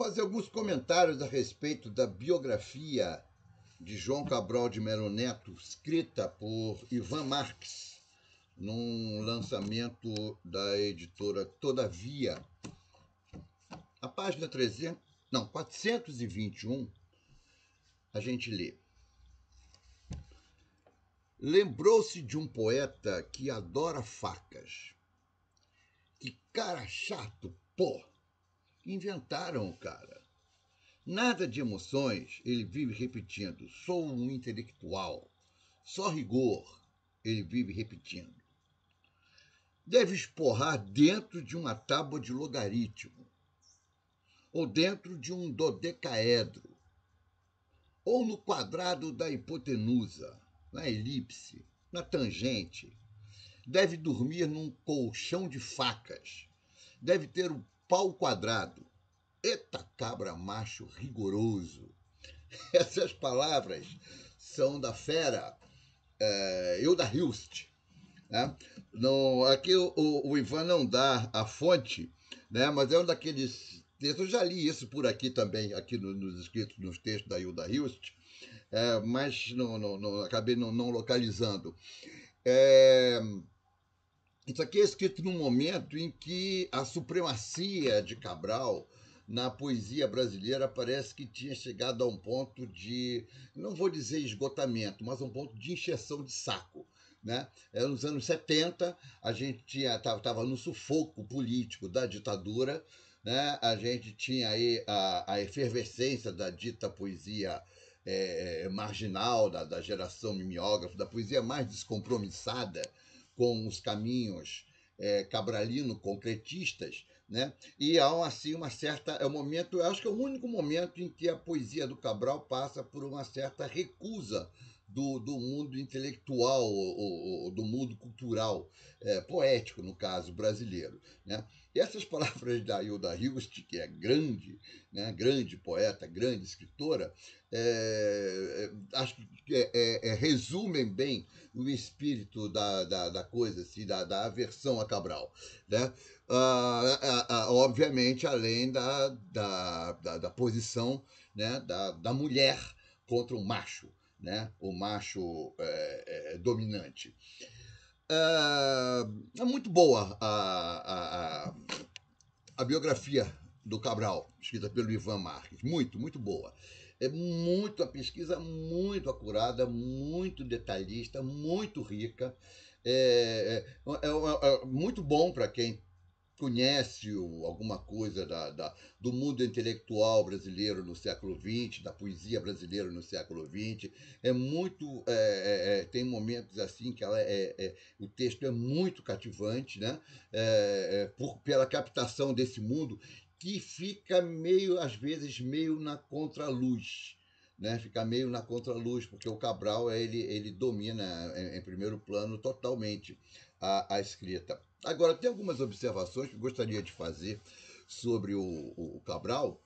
fazer alguns comentários a respeito da biografia de João Cabral de Melo Neto, escrita por Ivan Marques, num lançamento da editora Todavia. A página 421, a gente lê. Lembrou-se de um poeta que adora facas. Que cara chato, pô! Inventaram o cara. Nada de emoções, ele vive repetindo. Sou um intelectual. Só rigor, ele vive repetindo. Deve esporrar dentro de uma tábua de logaritmo, ou dentro de um dodecaedro, ou no quadrado da hipotenusa, na elipse, na tangente. Deve dormir num colchão de facas. Deve ter o pau quadrado. Eita cabra macho rigoroso. Essas palavras são da fera Hilda Hilst. Né? Aqui o Ivan não dá a fonte, né? Mas é um daqueles textos, eu já li isso por aqui também, aqui nos escritos, nos textos da Hilda Hilst, mas acabei não localizando. Isso aqui é escrito num momento em que a supremacia de Cabral na poesia brasileira parece que tinha chegado a um ponto de, não vou dizer esgotamento, mas um ponto de encheção de saco. Né? Nos anos 70, a gente estava no sufoco político da ditadura, né? A gente tinha aí a efervescência da dita poesia marginal, da geração mimeógrafa, da poesia mais descompromissada com os caminhos cabralino-concretistas, né? E há assim uma certa. É um momento, eu acho que é o único momento em que a poesia do Cabral passa por uma certa recusa do mundo intelectual, do mundo cultural, poético, no caso, brasileiro. Né? E essas palavras da Hilda Hilst, que é grande, né? Grande poeta, grande escritora, acho que resumem bem o espírito da coisa, assim, da aversão a Cabral. Né? Obviamente, além da posição, né? da mulher contra o macho. Né? O macho dominante. É muito boa a biografia do Cabral, escrita pelo Ivan Marques. Muito boa. A pesquisa muito acurada, muito detalhista, muito rica. Muito bom para quem conhece alguma coisa do mundo intelectual brasileiro no século XX, da poesia brasileira no século XX. Tem momentos assim que o texto é muito cativante, né? Pela captação desse mundo que fica às vezes, meio na contraluz. Né? Fica meio na contraluz, porque o Cabral ele domina em primeiro plano totalmente a escrita. Agora, tem algumas observações que eu gostaria de fazer sobre o Cabral.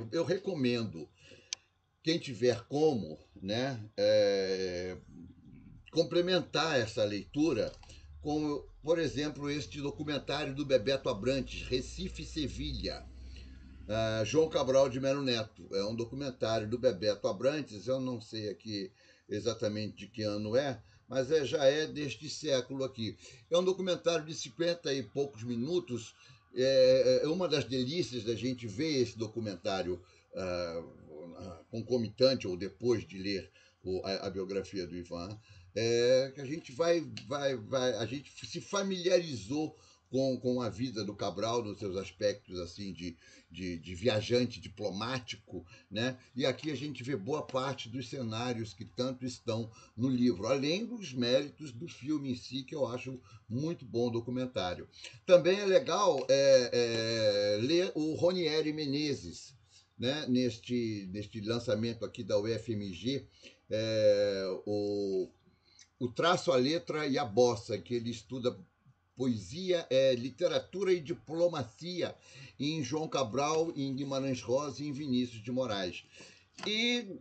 Eu recomendo, quem tiver como, né, complementar essa leitura com, por exemplo, este documentário do Bebeto Abrantes, Recife e Sevilha, João Cabral de Melo Neto. É um documentário do Bebeto Abrantes, eu não sei aqui exatamente de que ano mas já é deste século aqui. É um documentário de 50 e poucos minutos. É uma das delícias da gente ver esse documentário concomitante ou depois de ler a biografia do Ivan, que a gente a gente se familiarizou com a vida do Cabral nos seus aspectos assim de viajante diplomático, né? E aqui a gente vê boa parte dos cenários que tanto estão no livro, além dos méritos do filme em si, que eu acho muito bom documentário. Também é legal ler o Ronieri Menezes, né? Neste lançamento aqui da UFMG, o Traço, a Letra e a Bossa, que ele estuda poesia, literatura e diplomacia em João Cabral, em Guimarães Rosa e em Vinícius de Moraes. E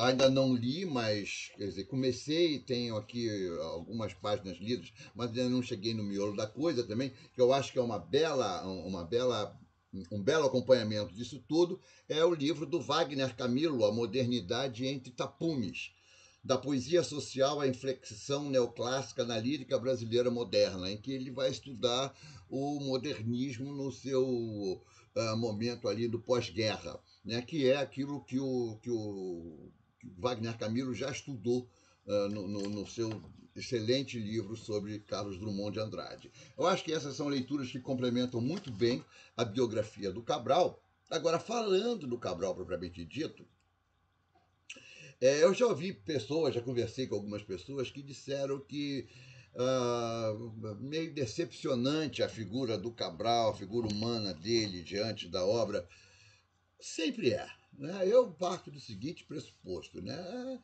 ainda não li, mas quer dizer, comecei, tenho aqui algumas páginas lidas, mas ainda não cheguei no miolo da coisa também, que eu acho que é uma bela um belo acompanhamento disso tudo é o livro do Wagner Camilo, A Modernidade entre Tapumes, da poesia social à inflexão neoclássica na lírica brasileira moderna, em que ele vai estudar o modernismo no seu momento ali do pós-guerra, né, que é aquilo que o Wagner Camilo já estudou no seu excelente livro sobre Carlos Drummond de Andrade. Eu acho que essas são leituras que complementam muito bem a biografia do Cabral. Agora, falando do Cabral propriamente dito, eu já ouvi pessoas, já conversei com algumas pessoas que disseram que meio decepcionante a figura do Cabral, a figura humana dele diante da obra. Sempre é. Né? Eu parto do seguinte pressuposto, né?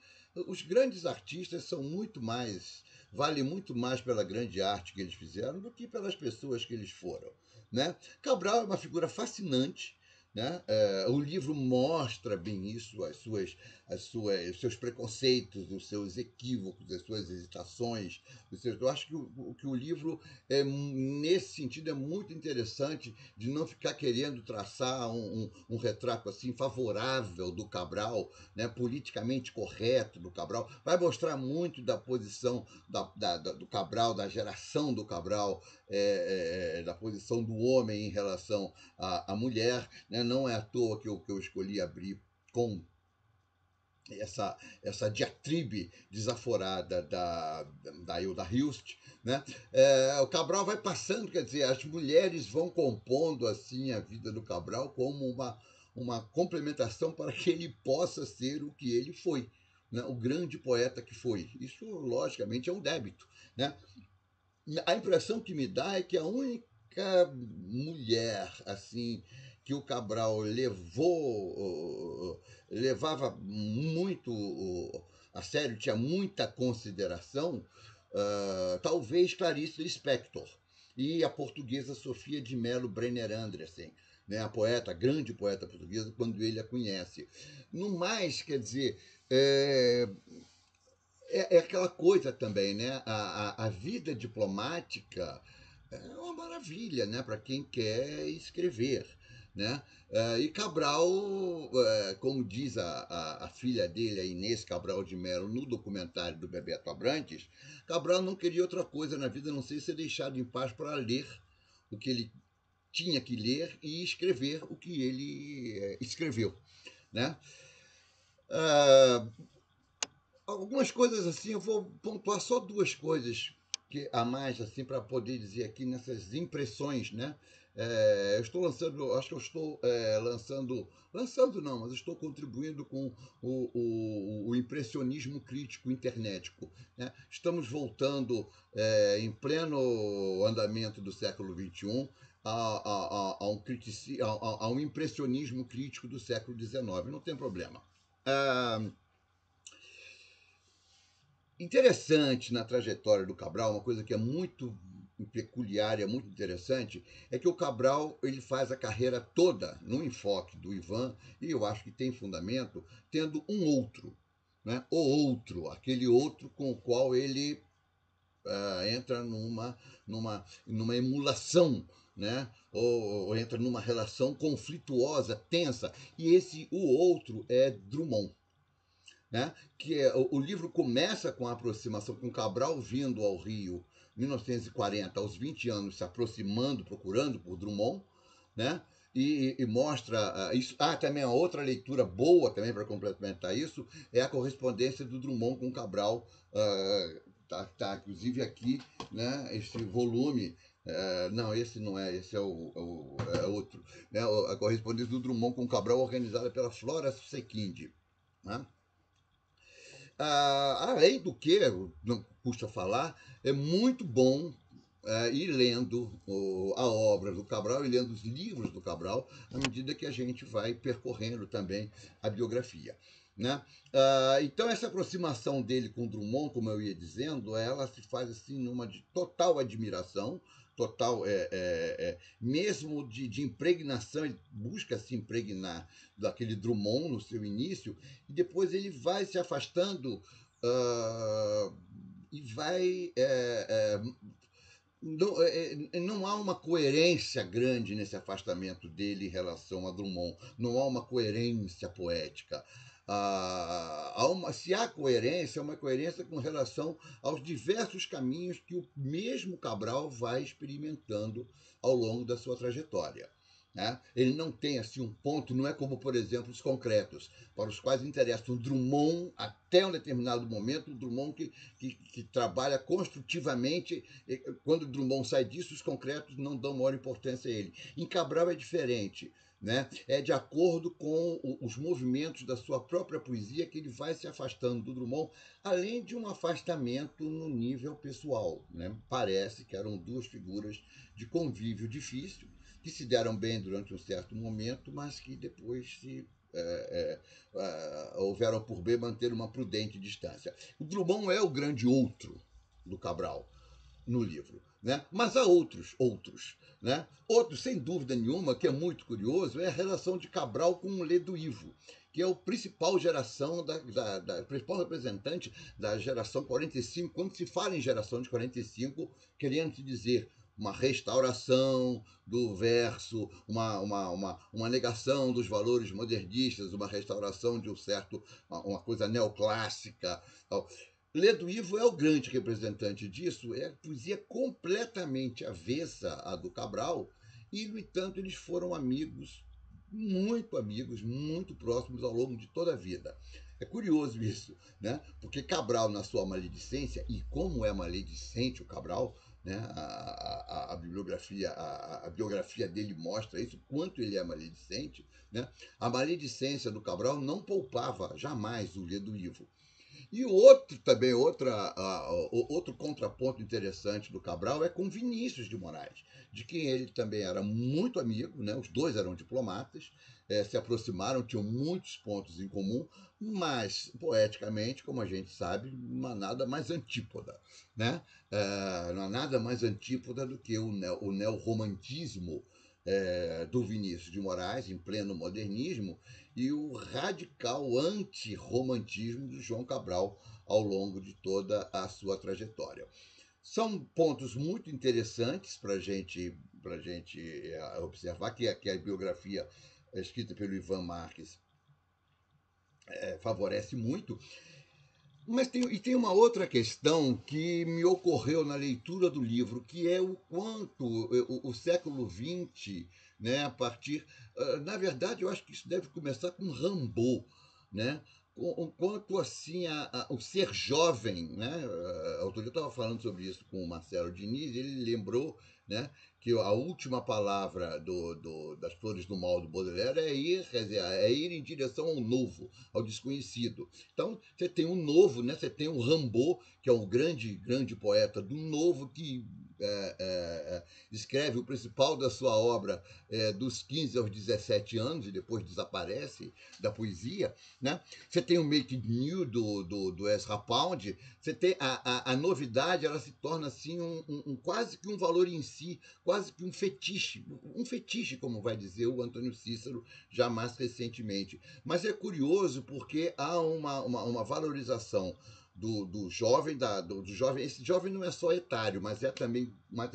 Os grandes artistas são muito mais, vale muito mais pela grande arte que eles fizeram do que pelas pessoas que eles foram. Né? Cabral é uma figura fascinante. Né? O livro mostra bem isso, os seus preconceitos, os seus equívocos, as suas hesitações. Eu acho que o livro, nesse sentido, é muito interessante de não ficar querendo traçar um retrato assim favorável do Cabral, né, politicamente correto do Cabral. Vai mostrar muito da posição do Cabral, da geração do Cabral, da posição do homem em relação à mulher. Né? Não é à toa que eu escolhi abrir com essa diatribe desaforada da Hilda Hilst, né? O Cabral vai passando, quer dizer, as mulheres vão compondo assim a vida do Cabral como uma complementação para que ele possa ser o que ele foi, né? O grande poeta que foi. Isso, logicamente, é um débito. Né? A impressão que me dá é que a única mulher assim que o Cabral levava muito a sério, tinha muita consideração, talvez Clarice Lispector e a portuguesa Sofia de Mello Brenner Andressen, né, a grande poeta portuguesa, quando ele a conhece. No mais, quer dizer, é aquela coisa também, né? A vida diplomática é uma maravilha, né? Para quem quer escrever, né? E Cabral, como diz a filha dele, a Inês Cabral de Mello, no documentário do Bebeto Abrantes, Cabral não queria outra coisa na vida, a não sei ser deixado em paz para ler o que ele tinha que ler e escrever o que ele escreveu, né? Ah, algumas coisas assim, eu vou pontuar só duas coisas que a mais assim para poder dizer aqui nessas impressões, né? Eu estou lançando, acho que eu estou lançando não, mas estou contribuindo com o impressionismo crítico internetico. Né? Estamos voltando em pleno andamento do século XXI a um impressionismo crítico do século XIX. Não tem problema. Ah, interessante na trajetória do Cabral, uma coisa que é muito peculiar e é muito interessante, é que o Cabral ele faz a carreira toda no enfoque do Ivan, e eu acho que tem fundamento, tendo um outro, né? O outro, aquele outro com o qual ele entra numa emulação, né? Ou entra numa relação conflituosa, tensa, e o outro é Drummond. Né? O livro começa com a aproximação, com Cabral vindo ao Rio em 1940, aos 20 anos, se aproximando, procurando por Drummond, né? E mostra isso. Também a outra leitura boa também para complementar isso é a correspondência do Drummond com Cabral. Tá inclusive aqui, né? Esse volume. Não, esse não é, esse é outro. Né? A correspondência do Drummond com Cabral organizada pela Flora Sequinde. Né? Além do que, não custa falar, é muito bom ir lendo a obra do Cabral e lendo os livros do Cabral à medida que a gente vai percorrendo também a biografia. Né? Então essa aproximação dele com Drummond, como eu ia dizendo, ela se faz assim numa de total admiração, total, mesmo de impregnação, ele busca se impregnar daquele Drummond no seu início, e depois ele vai se afastando e vai não há uma coerência grande nesse afastamento dele em relação a Drummond. Não há uma coerência poética. Se há coerência, é uma coerência com relação aos diversos caminhos que o mesmo Cabral vai experimentando ao longo da sua trajetória. Né? Ele não tem assim um ponto, não é como, por exemplo, os concretos, para os quais interessa o Drummond até um determinado momento, o Drummond que trabalha construtivamente. Quando o Drummond sai disso, os concretos não dão maior importância a ele. Em Cabral é diferente. Né? É de acordo com os movimentos da sua própria poesia que ele vai se afastando do Drummond, além de um afastamento no nível pessoal. Né? Parece que eram duas figuras de convívio difícil, que se deram bem durante um certo momento, mas que depois houveram por bem manter uma prudente distância. O Drummond é o grande outro do Cabral no livro. Né? Mas há outros. Né? Outro, sem dúvida nenhuma, que é muito curioso, é a relação de Cabral com o Leduivo, que é o principal geração principal representante da geração 45. Quando se fala em geração de 45, querendo dizer uma restauração do verso, uma negação dos valores modernistas, uma restauração de uma coisa neoclássica. Leduivo é o grande representante disso, é a poesia completamente avessa à do Cabral, e, no entanto, eles foram amigos, muito próximos ao longo de toda a vida. É curioso isso, né? Porque Cabral, na sua maledicência, e como é maledicente o Cabral, né? A biografia dele mostra isso, quanto ele é maledicente, né? A maledicência do Cabral não poupava jamais o Leduivo. E outro contraponto interessante do Cabral é com Vinícius de Moraes, de quem ele também era muito amigo, né? Os dois eram diplomatas, se aproximaram, tinham muitos pontos em comum, mas, poeticamente, como a gente sabe, não há nada mais antípoda. Né? Não há nada mais antípoda do que o neorromantismo do Vinícius de Moraes, em pleno modernismo, e o radical antirromantismo do João Cabral ao longo de toda a sua trajetória. São pontos muito interessantes para a gente observar, que a biografia escrita pelo Ivan Marques favorece muito. Mas tem uma outra questão que me ocorreu na leitura do livro, que é o quanto o século XX, né, a partir. Na verdade, eu acho que isso deve começar com Rimbaud, né? O quanto assim o ser jovem, né? Outro dia eu estava falando sobre isso com o Marcelo Diniz, e ele lembrou, né, que a última palavra das Flores do Mal do Baudelaire quer dizer, é ir em direção ao novo, ao desconhecido. Então, você tem um novo, né? Você tem o Rimbaud, que é o grande poeta do novo, que escreve o principal da sua obra dos 15 aos 17 anos e depois desaparece da poesia. Né? Você tem o Make It New do Ezra Pound. Você tem a novidade, ela se torna assim quase que um valor em si, quase que um fetiche, como vai dizer o Antônio Cícero já mais recentemente. Mas é curioso porque há uma valorização do jovem, do jovem. Esse jovem não é só etário, mas é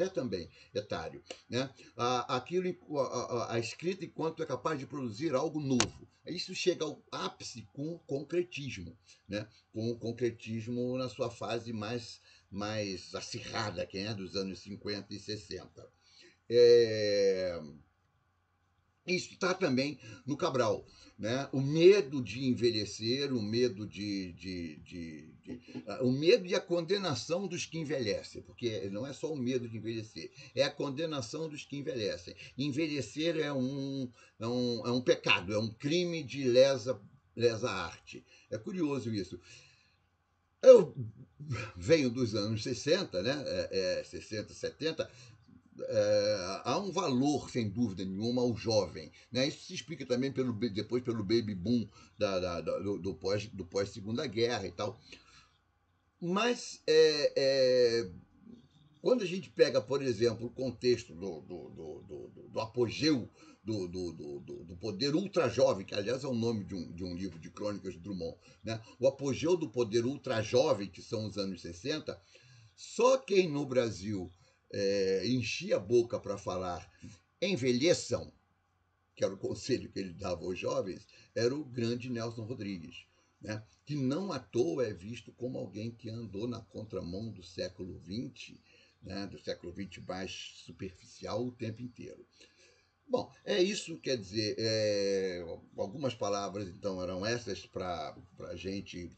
também etário. Né? A escrita enquanto é capaz de produzir algo novo. Isso chega ao ápice com o concretismo, né? Com o concretismo na sua fase mais acirrada, que é dos anos 50 e 60. Isso está também no Cabral. Né? O medo de envelhecer, o medo o medo e a condenação dos que envelhecem, porque não é só o medo de envelhecer, é a condenação dos que envelhecem. Envelhecer é um pecado, é um crime de lesa arte. É curioso isso. Eu venho dos anos 60, né? 60, 70, há um valor, sem dúvida nenhuma, ao jovem. Né? Isso se explica também depois pelo baby boom do pós-segunda guerra e tal. Mas quando a gente pega, por exemplo, o contexto do apogeu do poder ultra-jovem, que aliás é o nome de um livro de crônicas de Drummond, né? O apogeu do poder ultra-jovem, que são os anos 60, só quem no Brasil enchia a boca para falar envelheçam, que era o conselho que ele dava aos jovens, era o grande Nelson Rodrigues, né? Que não à toa é visto como alguém que andou na contramão do século XX, né? Do século XX mais superficial o tempo inteiro. Bom, é isso, quer dizer, algumas palavras então eram essas para a gente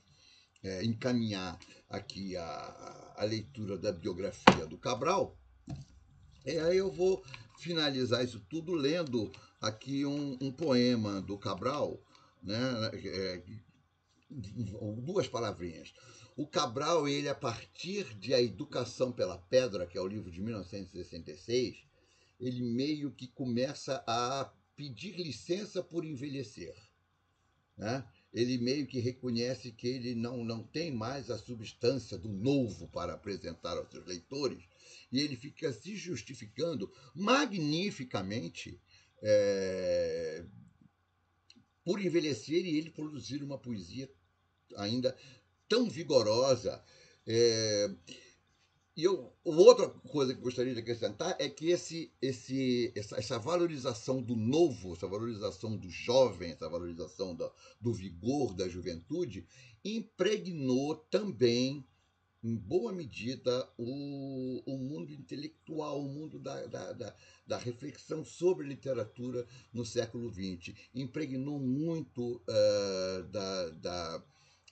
encaminhar aqui a leitura da biografia do Cabral. E aí eu vou finalizar isso tudo lendo aqui um poema do Cabral, né? Duas palavrinhas. O Cabral, ele, a partir de A Educação pela Pedra, que é o livro de 1966, ele meio que começa a pedir licença por envelhecer, né? Ele meio que reconhece que ele não tem mais a substância do novo para apresentar aos seus leitores, e ele fica se justificando magnificamente é, por envelhecer e ele produzir uma poesia ainda tão vigorosa. É, outra coisa que eu gostaria de acrescentar é que essa valorização do novo, essa valorização do jovem, essa valorização do vigor, da juventude, impregnou também, em boa medida, o mundo intelectual, o mundo da reflexão sobre literatura no século XX. Impregnou muito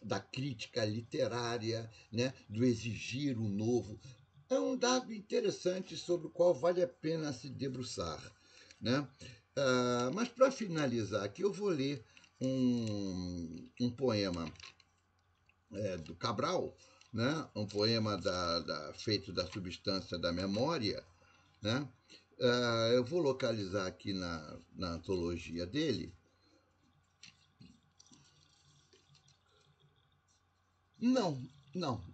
da crítica literária, né, do exigir o novo. É um dado interessante sobre o qual vale a pena se debruçar, né? Mas para finalizar aqui, eu vou ler um poema do Cabral, né? Um poema feito da substância da memória, né? Eu vou localizar aqui na antologia dele. Não, não.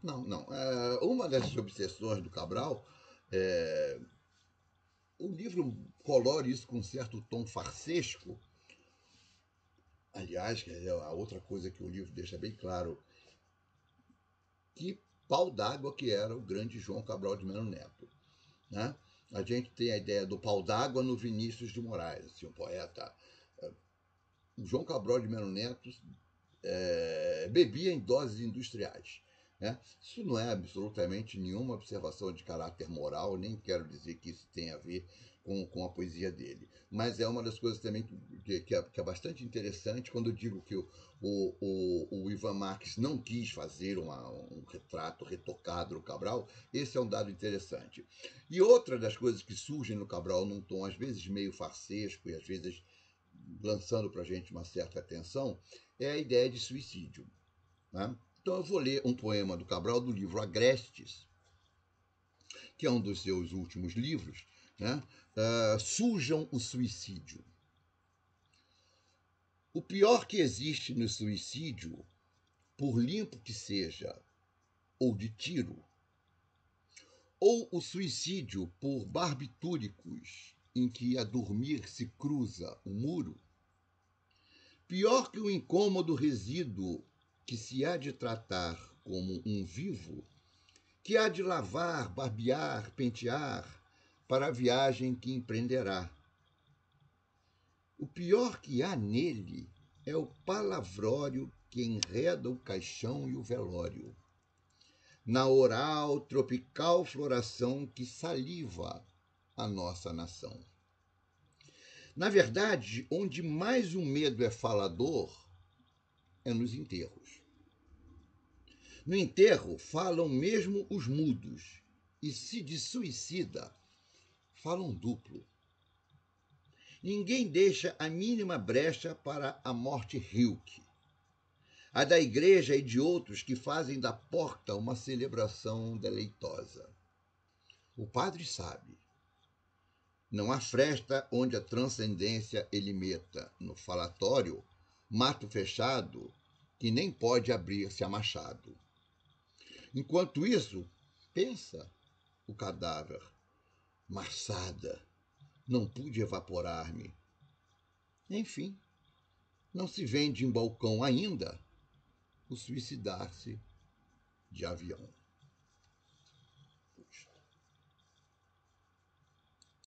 Uma das obsessões do Cabral, é, o livro colore isso com um certo tom farsesco. Aliás, a outra coisa que o livro deixa bem claro, que pau d'água que era o grande João Cabral de Melo Neto, né? A gente tem a ideia do pau d'água no Vinícius de Moraes, assim, um poeta. O João Cabral de Melo Neto bebia em doses industriais. Né? Isso não é absolutamente nenhuma observação de caráter moral, nem quero dizer que isso tem a ver com a poesia dele. Mas é uma das coisas também que é bastante interessante quando eu digo que o Ivan Marques não quis fazer um retrato retocado do Cabral. Esse é um dado interessante. E outra das coisas que surgem no Cabral num tom às vezes meio farsesco e às vezes lançando para a gente uma certa atenção é a ideia de suicídio. Né? Então eu vou ler um poema do Cabral do livro Agrestes, que é um dos seus últimos livros, né? Sujam o suicídio. O pior que existe no suicídio, por limpo que seja, ou de tiro, ou o suicídio por barbitúricos em que a dormir se cruza o muro, pior que o incômodo resíduo que se há de tratar como um vivo, que há de lavar, barbear, pentear para a viagem que empreenderá. O pior que há nele é o palavrório que enreda o caixão e o velório, na oral, tropical floração que saliva a nossa nação. Na verdade, onde mais o medo é falador é nos enterros. No enterro falam mesmo os mudos, e se de suicida, falam duplo. Ninguém deixa a mínima brecha para a morte rilque, a da igreja e de outros que fazem da porta uma celebração deleitosa. O padre sabe. Não há fresta onde a transcendência ele meta, no falatório, mato fechado, que nem pode abrir-se a machado. Enquanto isso, pensa o cadáver. Maçada, não pude evaporar-me. Enfim, não se vende em balcão ainda o suicidar-se de avião.